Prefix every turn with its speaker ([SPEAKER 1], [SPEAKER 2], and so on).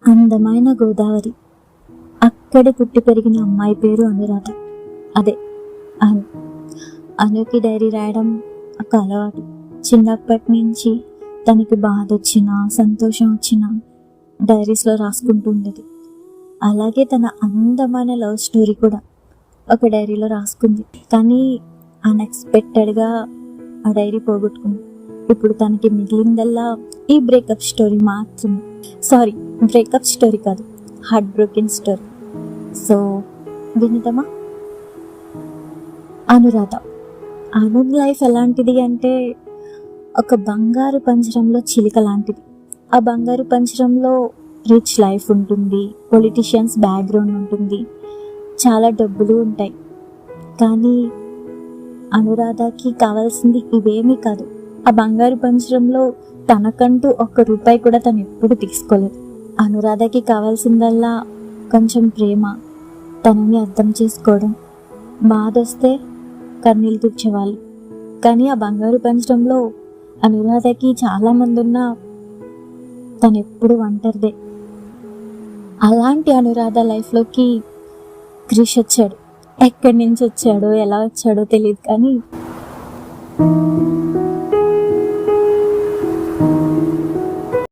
[SPEAKER 1] అందమైన గోదావరి. అక్కడే పుట్టి పెరిగిన అమ్మాయి పేరు అనురాధ. అదే అను. అనుకి డైరీ రాయడం ఒక అలవాటు. చిన్నప్పటి నుంచి తనకి బాధ వచ్చినా సంతోషం వచ్చినా డైరీస్లో రాసుకుంటూ ఉండేది. అలాగే తన అందమైన లవ్ స్టోరీ కూడా ఒక డైరీలో రాసుకుంది. కానీ అన్ఎక్స్పెక్టెడ్గా ఆ డైరీ పోగొట్టుకుంది. ఇప్పుడు తనకి మిగిలిందల్లా ఈ బ్రేకప్ స్టోరీ మాత్రమే. సారీ, బ్రేకప్ స్టోరీ కాదు, హార్ట్ బ్రోకెన్ స్టోరీ. సో వినిద్దామా? అనురాధ. అను లైఫ్ ఎలాంటిది అంటే ఒక బంగారు పంజరంలో చిలుక లాంటిది. ఆ బంగారు పంజరంలో రిచ్ లైఫ్ ఉంటుంది, పొలిటీషియన్స్ బ్యాక్గ్రౌండ్ ఉంటుంది, చాలా డబ్బులు ఉంటాయి. కానీ అనురాధకి కావాల్సింది ఇవేమీ కాదు. ఆ బంగారు పంజరంలో తనకంటూ ₹1 కూడా తను ఎప్పుడు తీసుకోలేదు. అనురాధకి కావాల్సిందల్లా కొంచెం ప్రేమ, తనని అర్థం చేసుకోవడం, బాధ వస్తే కన్నీళ్ళు తుడిచేవాళ్ళు. కానీ ఆ బంగారు పంజరంలో అనురాధకి చాలామంది ఉన్నా తను ఎప్పుడు ఒంటరిదే. అలాంటి అనురాధ లైఫ్లోకి క్రిష్ వచ్చాడు. ఎక్కడి నుంచి వచ్చాడో ఎలా వచ్చాడో తెలియదు, కానీ